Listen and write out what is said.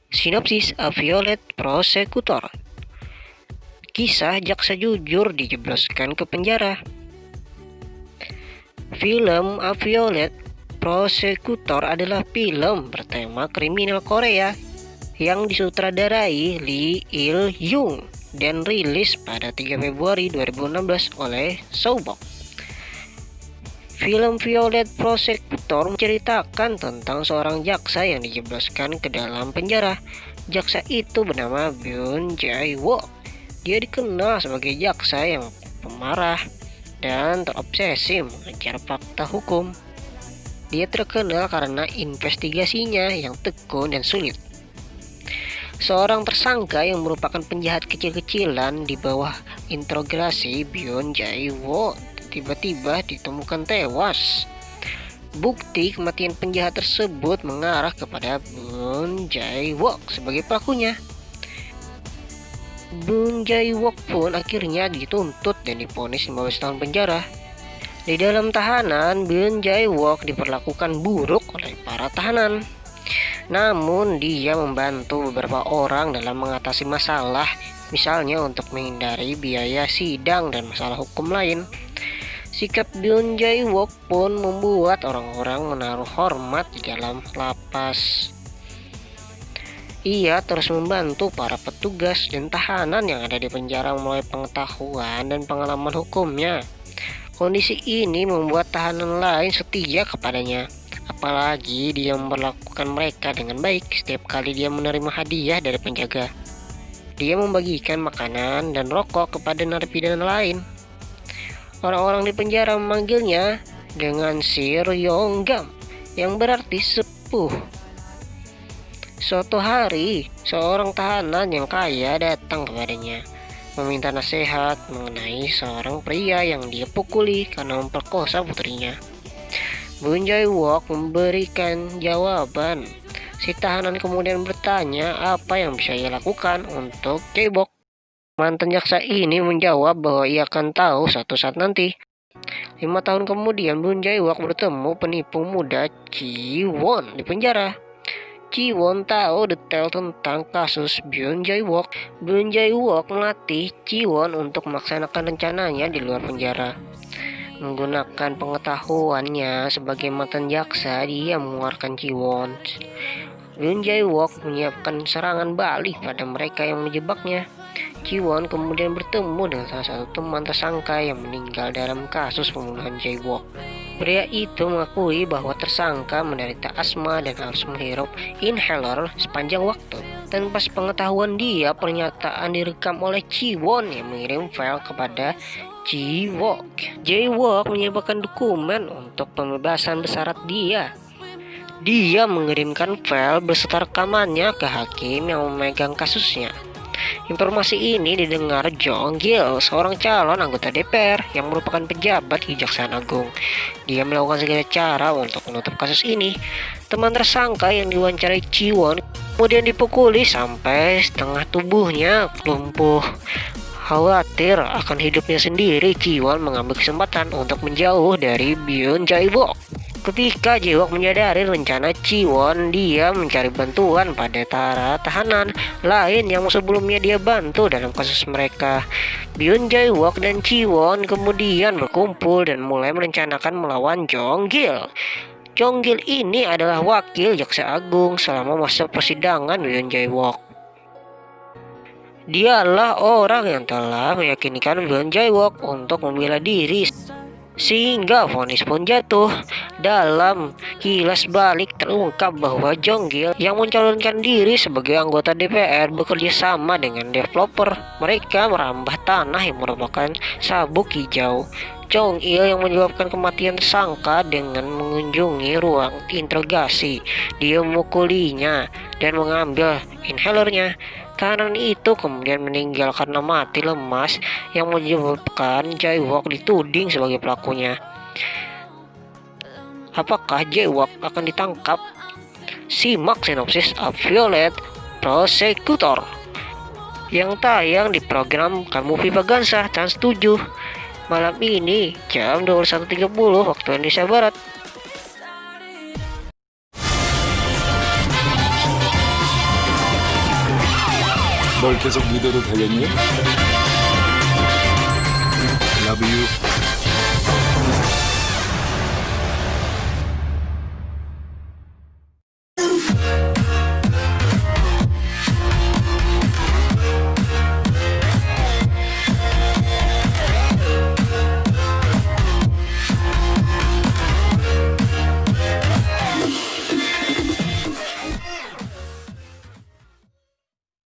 Sinopsis A Violet Prosecutor. Kisah jaksa jujur dijebloskan ke penjara. Film A Violet Prosecutor adalah film bertema kriminal Korea yang disutradarai Lee Il-jung dan rilis pada 3 Februari 2016 oleh Soubok. Film Violet Prosecutor menceritakan tentang seorang jaksa yang dijebloskan ke dalam penjara. Jaksa itu bernama Byun Jae-wook. Dia dikenal sebagai jaksa yang pemarah dan terobsesi mengejar fakta hukum. Dia terkenal karena investigasinya yang tekun dan sulit. Seorang tersangka yang merupakan penjahat kecil-kecilan di bawah interogasi Byun Jae-wook tiba-tiba ditemukan tewas. Bukti kematian penjahat tersebut mengarah kepada Byun Jae-wook sebagai pelakunya. Byun Jae-wook pun akhirnya dituntut dan divonis 15 tahun penjara. Di dalam tahanan, Byun Jae-wook diperlakukan buruk oleh para tahanan. Namun dia membantu beberapa orang dalam mengatasi masalah, misalnya untuk menghindari biaya sidang dan masalah hukum lain. Sikap Byun Jae-wook pun membuat orang-orang menaruh hormat di dalam lapas. Ia terus membantu para petugas dan tahanan yang ada di penjara melalui pengetahuan dan pengalaman hukumnya. Kondisi ini membuat tahanan lain setia kepadanya. Apalagi dia memperlakukan mereka dengan baik setiap kali dia menerima hadiah dari penjaga. Dia membagikan makanan dan rokok kepada narapidana lain. Orang-orang di penjara memanggilnya dengan Sir Yonggam, yang berarti sepuh. Suatu hari, seorang tahanan yang kaya datang kepadanya, meminta nasihat mengenai seorang pria yang dia pukuli karena memperkosa putrinya. Byun Jae-wook memberikan jawaban. Si tahanan kemudian bertanya apa yang bisa ia lakukan untuk Jae-wook. Mantan jaksa ini menjawab bahwa ia akan tahu suatu saat nanti. 5 tahun kemudian, Byun Jae-wook bertemu penipu muda Ji-won di penjara. Ji-won tahu detail tentang kasus Byun Jae-wook. Byun Jae-wook melatih Ji-won untuk melaksanakan rencananya di luar penjara. Menggunakan pengetahuannya sebagai mantan jaksa, dia mengeluarkan Ji-won. Byun Jae-wook menyiapkan serangan balik pada mereka yang menjebaknya. Ji-won kemudian bertemu dengan salah satu teman tersangka yang meninggal dalam kasus pembunuhan Jae-wook. Pria itu mengakui bahwa tersangka menderita asma dan harus menghirup inhaler sepanjang waktu. Tanpa sepengetahuan dia, pernyataan direkam oleh Ji-won yang mengirim file kepada Jae-wook. Jae-wook menyebarkan dokumen untuk pembebasan bersyarat dia. Dia mengirimkan file beserta rekamannya ke hakim yang memegang kasusnya. Informasi ini didengar Jong-gil, seorang calon anggota DPR yang merupakan pejabat Kejaksaan Agung. Dia melakukan segala cara untuk menutup kasus ini. Teman tersangka yang diwawancarai Ji-won kemudian dipukuli sampai setengah tubuhnya lumpuh. Khawatir akan hidupnya sendiri, Ji-won mengambil kesempatan untuk menjauh dari Byun Jae-wook. Ketika Jae-wook menyadari rencana Ji-won, dia mencari bantuan pada para tahanan lain yang sebelumnya dia bantu dalam kasus mereka. Byun Jae-wook dan Ji-won kemudian berkumpul dan mulai merencanakan melawan Jong-gil. Jong-gil ini adalah wakil jaksa agung selama masa persidangan Byun Jae-wook. Dialah orang yang telah meyakinkan Byun Jae-wook untuk membela diri sehingga vonis pun jatuh. Dalam kilas balik terungkap bahwa Jong-gil yang mencalonkan diri sebagai anggota DPR bekerja sama dengan developer. Mereka merambah tanah yang merupakan sabuk hijau. Jong-il yang menyebabkan kematian tersangka dengan mengunjungi ruang interogasi. Dia memukulinya dan mengambil inhalernya. Tahanan itu kemudian meninggal karena mati lemas yang menyebabkan Jae-wook dituding sebagai pelakunya. Apakah Jae-wook akan ditangkap? Simak sinopsis A Violet Prosecutor yang tayang di program Kamu Viva Gansa Trans 7 malam ini jam 21.30 waktu Indonesia Barat. 널 계속 믿어도 되겠니? Love you.